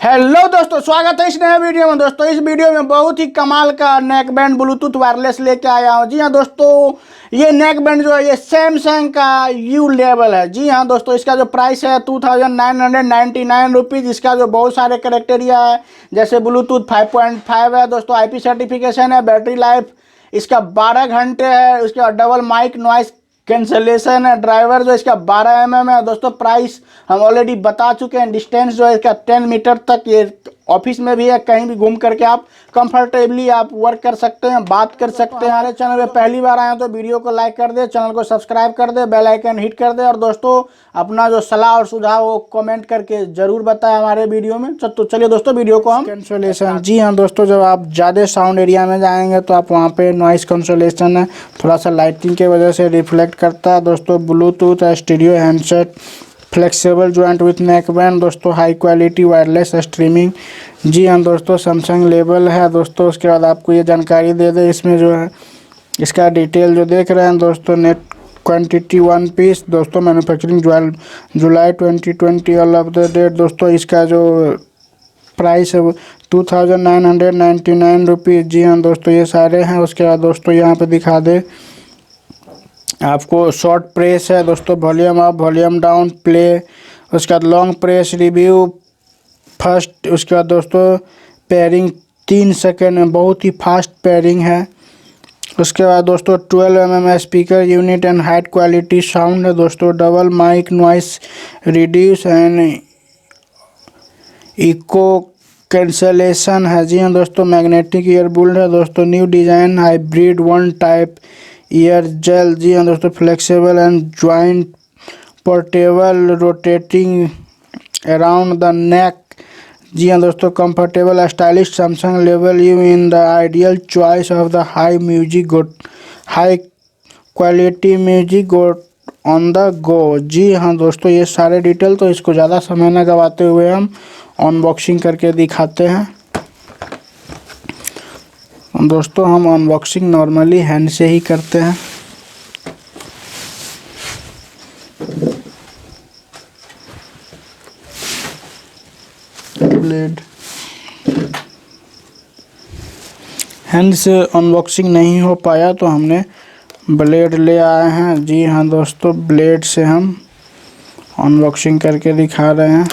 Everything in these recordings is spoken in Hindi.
हेलो दोस्तों, स्वागत है इस नए वीडियो में। दोस्तों इस वीडियो में बहुत ही कमाल का नेक बैंड ब्लूटूथ वायरलेस लेके आया हूँ। जी हाँ दोस्तों, ये नेक बैंड जो है ये सैमसंग का यू लेवल है। जी हाँ दोस्तों, इसका जो प्राइस है 2999 रुपीज़। इसका जो बहुत सारे करेक्टेरिया है, जैसे ब्लूटूथ 5.5 है दोस्तों, IP सर्टिफिकेशन है, बैटरी लाइफ इसका 12 घंटे है, उसके बाद डबल माइक नॉइस कैंसलेशन है, ड्राइवर जो इसका 12 mm है दोस्तों। प्राइस हम ऑलरेडी बता चुके हैं। डिस्टेंस जो है इसका 10 मीटर तक, ये ऑफिस में भी है, कहीं भी घूम करके आप कंफर्टेबली आप वर्क कर सकते हैं, बात कर सकते हैं। हमारे चैनल पे पहली बार आए हैं तो वीडियो को लाइक कर दे, चैनल को सब्सक्राइब कर दे, बेल आइकन हिट कर दे, और दोस्तों अपना जो सलाह और सुझाव वो कमेंट करके जरूर बताएं हमारे वीडियो में। तो चलिए दोस्तों वीडियो को हम कैंसलेशन। जी हाँ दोस्तों, जब आप ज़्यादा साउंड एरिया में जाएंगे तो आप वहाँ पे नॉइस कैंसलेशन है, थोड़ा सा लाइटिंग की वजह से रिफ्लेक्ट करता है दोस्तों। Bluetooth stereo handset, flexible joint with neck band दोस्तों, हाई क्वालिटी वायरलेस स्ट्रीमिंग। जी हाँ दोस्तों, सैमसंग लेबल है दोस्तों। उसके बाद आपको ये जानकारी दे दे, इसमें जो है इसका डिटेल जो देख रहे हैं दोस्तों, नेट क्वांटिटी 1 पीस दोस्तों, मैन्युफैक्चरिंग जुलाई 2020 ऑल ऑफ द डेट दोस्तों। इसका जो प्राइस है वो 2999 रुपीज़। जी हाँ दोस्तों, ये सारे हैं। उसके बाद दोस्तों यहाँ पे दिखा दे आपको, शॉर्ट प्रेस है दोस्तों, volume up, volume down, play. उसके बाद लॉन्ग प्रेस, रिव्यू फर्स्ट। उसके बाद दोस्तों पेयरिंग 3 सेकेंड में, बहुत ही फास्ट पेयरिंग है। उसके बाद दोस्तों 12 mm speaker unit and height quality sound है दोस्तों, double mic noise reduce and echo cancellation है। जी हाँ दोस्तों, मैग्नेटिक ईयर बुल्ड है दोस्तों, new design hybrid 1 type ear gel. जी हाँ दोस्तों, flexible and joint portable, rotating around the neck. जी हाँ दोस्तों, comfortable stylish Samsung level you in the ideal choice of the high quality music got on the go. जी हाँ दोस्तों, ये सारे डिटेल, तो इसको ज़्यादा समय न गवाते हुए हम अनबॉक्सिंग करके दिखाते हैं दोस्तों। हम अनबॉक्सिंग नॉर्मली हैंड से ही करते हैं। ब्लेड हैंड से अनबॉक्सिंग नहीं हो पाया तो हमने ब्लेड ले आए हैं। जी हाँ दोस्तों, ब्लेड से हम अनबॉक्सिंग करके दिखा रहे हैं।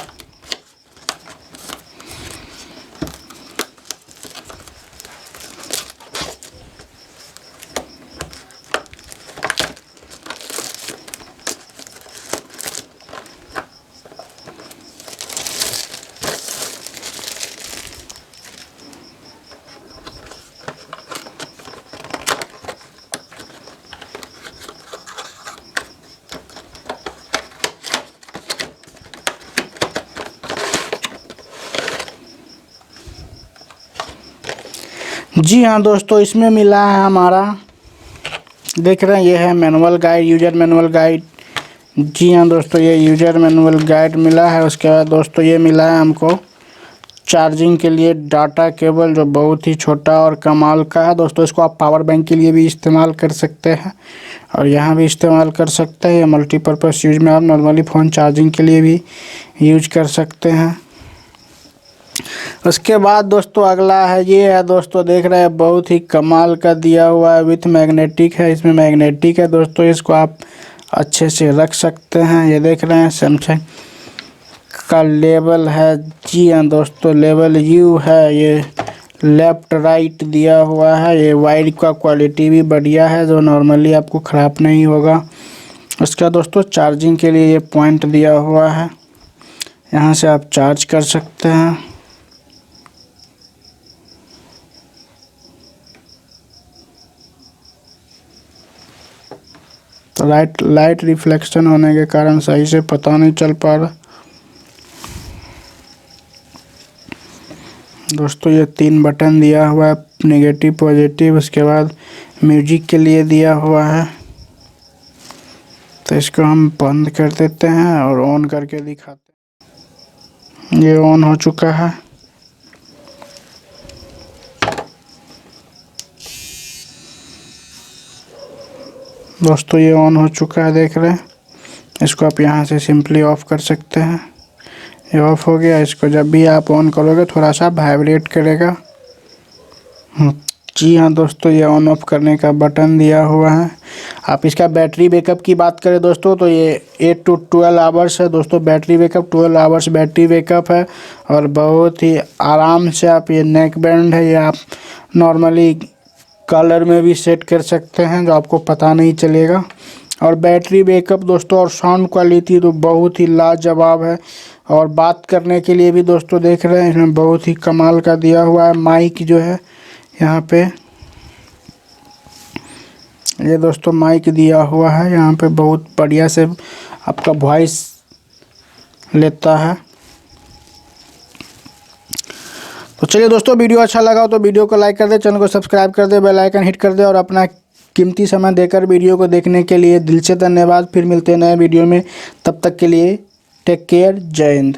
जी हाँ दोस्तों, इसमें मिला है हमारा, देख रहे हैं, ये है manual guide, user manual guide. जी हाँ दोस्तों, ये यूजर मैनुअल गाइड मिला है। उसके बाद दोस्तों ये मिला है हमको चार्जिंग के लिए डाटा केबल, जो बहुत ही छोटा और कमाल का है दोस्तों। इसको आप पावर बैंक के लिए भी इस्तेमाल कर सकते हैं और यहाँ भी इस्तेमाल कर सकते हैं। ये मल्टीपर्पज़ यूज में, आप नॉर्मली फ़ोन चार्जिंग के लिए भी यूज कर सकते हैं। उसके बाद दोस्तों अगला है, ये है दोस्तों, देख रहे हैं, बहुत ही कमाल का दिया हुआ है, विथ मैग्नेटिक है। इसमें मैग्नेटिक है दोस्तों, इसको आप अच्छे से रख सकते हैं। ये देख रहे हैं, सैमसंग का लेबल है। जी हाँ दोस्तों, लेबल यू है। ये लेफ्ट राइट दिया हुआ है। ये वायर का क्वालिटी भी बढ़िया है, जो नॉर्मली आपको ख़राब नहीं होगा। उसका दोस्तों चार्जिंग के लिए ये पॉइंट दिया हुआ है, यहाँ से आप चार्ज कर सकते हैं। तो लाइट रिफ्लेक्शन होने के कारण सही से पता नहीं चल पा रहा दोस्तों। ये 3 बटन दिया हुआ है, नेगेटिव पॉजिटिव। उसके बाद म्यूजिक के लिए दिया हुआ है। तो इसको हम बंद कर देते हैं और ऑन करके दिखाते हैं। ये ऑन हो चुका है। दोस्तों ये ऑन हो चुका है, देख रहे हैं। इसको आप यहाँ से सिंपली ऑफ कर सकते हैं। ये ऑफ हो गया। इसको जब भी आप ऑन करोगे थोड़ा सा वाइब्रेट करेगा। जी हाँ दोस्तों, ये ऑन ऑफ करने का बटन दिया हुआ है। आप इसका बैटरी बैकअप की बात करें दोस्तों तो ये 8 to 12 आवर्स है दोस्तों। Battery backup 12 hours battery backup है और बहुत ही आराम से आप ये नेक बैंड है, ये आप नॉर्मली कलर में भी सेट कर सकते हैं जो आपको पता नहीं चलेगा। और बैटरी बैकअप दोस्तों और साउंड क्वालिटी तो बहुत ही लाजवाब है। और बात करने के लिए भी दोस्तों देख रहे हैं इसमें बहुत ही कमाल का दिया हुआ है। माइक जो है यहाँ पे ये दोस्तों माइक दिया हुआ है, यहाँ पे बहुत बढ़िया से आपका वॉइस लेता है। तो चलिए दोस्तों, वीडियो अच्छा लगा तो वीडियो को लाइक कर दे, चैनल को सब्सक्राइब कर दे, बेल आइकन हिट कर दे और अपना कीमती समय देकर वीडियो को देखने के लिए दिल से धन्यवाद। फिर मिलते हैं नए वीडियो में, तब तक के लिए टेक केयर, जय हिंद।